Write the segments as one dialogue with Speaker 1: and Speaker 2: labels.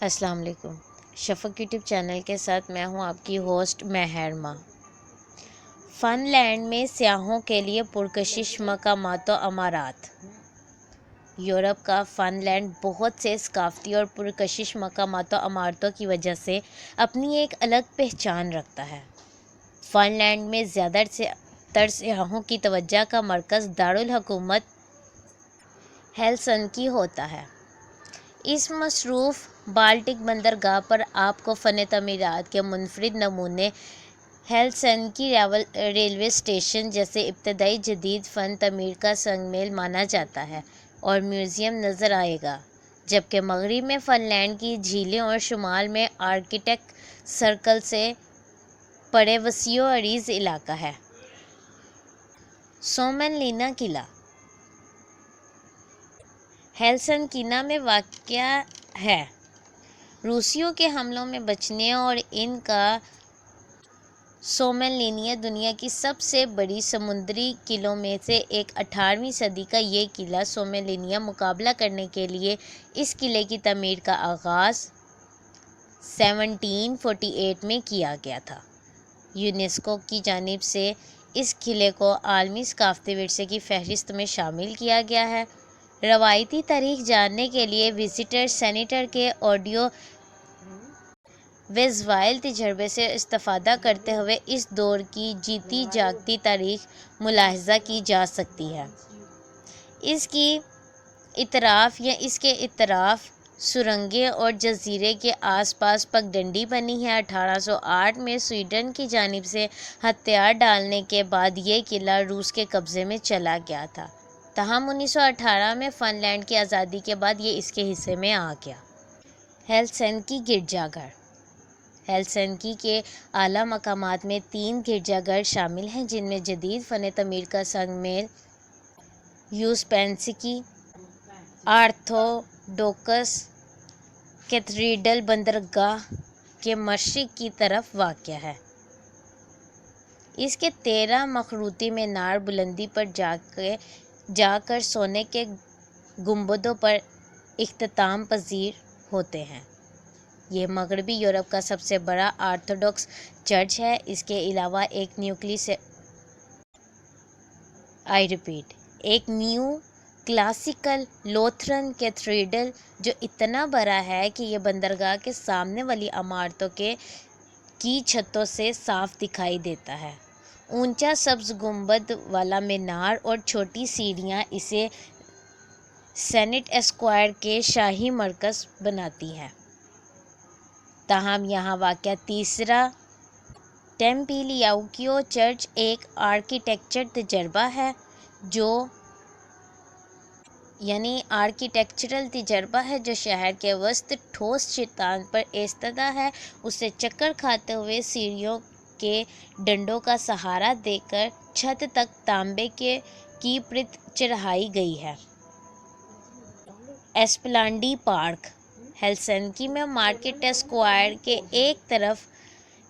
Speaker 1: السلام علیکم۔ شفق YouTube channel کے ساتھ میں ہوں آپ کی ہوسٹ مہرما۔ فن لینڈ میں سیاحوں کے لیے پرکشش مقامات و عمارات۔ یورپ کا فن لینڈ بہت سے ثقافتی اور پرکشش مقامات و عمارتوں کی وجہ سے اپنی ایک الگ پہچان رکھتا ہے۔ فن لینڈ میں زیادہ تر سیاحوں کی توجہ کا مرکز دارالحکومت ہیلسنکی ہوتا ہے۔ اس مصروف بالٹک بندرگاہ پر آپ کو فن تعمیرات کے منفرد نمونے، ہیلسنکی ریلوے اسٹیشن جیسے ابتدائی جدید فن تعمیر کا سنگ میل مانا جاتا ہے، اور میوزیم نظر آئے گا، جبکہ مغرب میں فن لینڈ کی جھیلیں اور شمال میں آرکٹک سرکل سے پرے وسیع و عریض علاقہ ہے۔ سومن لینا قلعہ ہیلسنکی میں واقع ہے۔ روسیوں کے حملوں میں بچنے اور ان کا سومن لینیا دنیا کی سب سے بڑی سمندری قلعوں میں سے ایک 18ویں صدی کا یہ قلعہ سومن لینیا مقابلہ کرنے کے لیے اس قلعے کی تعمیر کا آغاز 1748 میں کیا گیا تھا۔ یونیسکو کی جانب سے اس قلعے کو عالمی ثقافتی ورثے کی فہرست میں شامل کیا گیا ہے۔ روایتی تاریخ جاننے کے لیے وزٹر سینٹر کے آڈیو ویژوئل تجربے سے استفادہ کرتے ہوئے اس دور کی جیتی جاگتی تاریخ ملاحظہ کی جا سکتی ہے۔ اس کے اطراف سرنگیں اور جزیرے کے آس پاس پگڈنڈی بنی ہے۔ 1808 میں سویڈن کی جانب سے ہتھیار ڈالنے کے بعد یہ قلعہ روس کے قبضے میں چلا گیا تھا، تاہم 1918 میں فن لینڈ کی آزادی کے بعد یہ اس کے حصے میں آ گیا۔ ہیلسنکی گرجا گھر ہیلسنکی کے اعلیٰ مقامات میں 3 گرجا گھر شامل ہیں، جن میں جدید فن تعمیر کا سنگ میل یوسپینسکی آرتھوڈوکس کیتھیڈرل بندرگاہ کے مشرق کی طرف واقع ہے۔ اس کے 13 مخروطی مینار بلندی پر جا کر سونے کے گنبدوں پر اختتام پذیر ہوتے ہیں۔ یہ مغربی یورپ کا سب سے بڑا آرتھوڈوکس چرچ ہے۔ اس کے علاوہ ایک نیو کلاسیکل لوتھرن کیتھیڈرل جو اتنا بڑا ہے کہ یہ بندرگاہ کے سامنے والی عمارتوں کی چھتوں سے صاف دکھائی دیتا ہے۔ اونچا سبز گنبد والا مینار اور چھوٹی سیڑھیاں اسے سینٹ اسکوائر کے شاہی مرکز بناتی ہیں۔ تاہم یہاں واقع تیسرا ٹیمپلیاؤکیو چرچ ایک آرکیٹیکچرل تجربہ ہے جو شہر کے وسط ٹھوس چٹان پر ایستادہ ہے۔ اسے چکر کھاتے ہوئے سیڑھیوں کے ڈنڈوں کا سہارا دے کر چھت تک تانبے کی پرت چڑھائی گئی ہے۔ ایسپلانڈی پارک ہیلسنکی میں مارکیٹ اسکوائر کے ایک طرف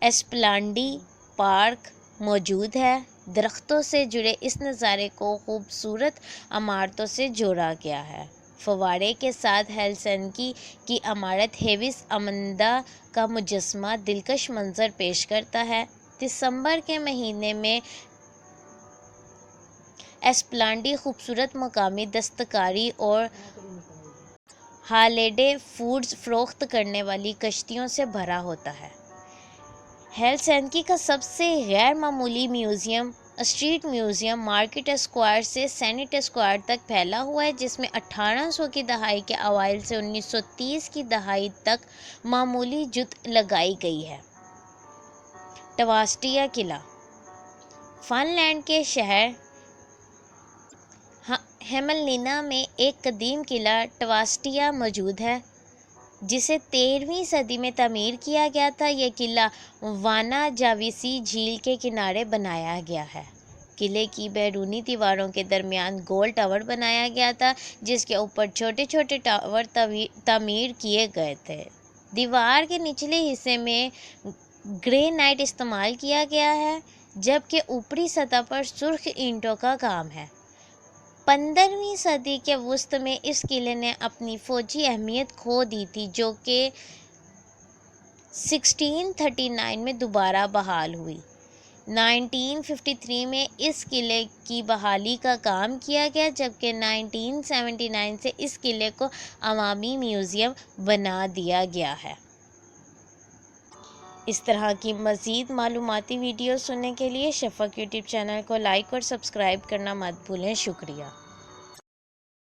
Speaker 1: ایسپلانڈی پارک موجود ہے۔ درختوں سے جڑے اس نظارے کو خوبصورت عمارتوں سے جوڑا گیا ہے۔ فوارے کے ساتھ ہیلسنکی کی عمارت ہیوس امندا کا مجسمہ دلکش منظر پیش کرتا ہے۔ دسمبر کے مہینے میں ایسپلانڈی خوبصورت مقامی دستکاری اور ہالیڈے فوڈز فروخت کرنے والی کشتیوں سے بھرا ہوتا ہے۔ ہیلسنکی کا سب سے غیر معمولی museum street museum market square سے سینٹ اسکوائر تک پھیلا ہوا ہے، جس میں 1800 کی دہائی کے اوائل سے 1930 کی دہائی تک معمولی جوت لگائی گئی ہے۔ ٹواسٹیا قلعہ فن لینڈ کے شہر ہیمنلیننا میں ایک قدیم قلعہ ٹواسٹیا موجود ہے، جسے 13ویں صدی میں تعمیر کیا گیا تھا۔ یہ قلعہ واناجاویسی جھیل کے کنارے بنایا گیا ہے۔ قلعے کی بیرونی دیواروں کے درمیان گول ٹاور بنایا گیا تھا، جس کے اوپر چھوٹے چھوٹے ٹاور تعمیر کیے گئے تھے۔ دیوار کے نچلے حصے میں گرینائٹ استعمال کیا گیا ہے، جبکہ اوپری سطح پر سرخ اینٹوں کا کام ہے۔ 15ویں صدی کے وسط میں اس قلعے نے اپنی فوجی اہمیت کھو دی تھی، جو کہ 1639 میں دوبارہ بحال ہوئی۔ 1953 میں اس قلعے کی بحالی کا کام کیا گیا، جبکہ 1979 سے اس قلعے کو عوامی میوزیم بنا دیا گیا ہے۔ اس طرح کی مزید معلوماتی ویڈیوز سننے کے لیے شفق یوٹیوب چینل کو لائک اور سبسکرائب کرنا مت بھولیں۔ شکریہ۔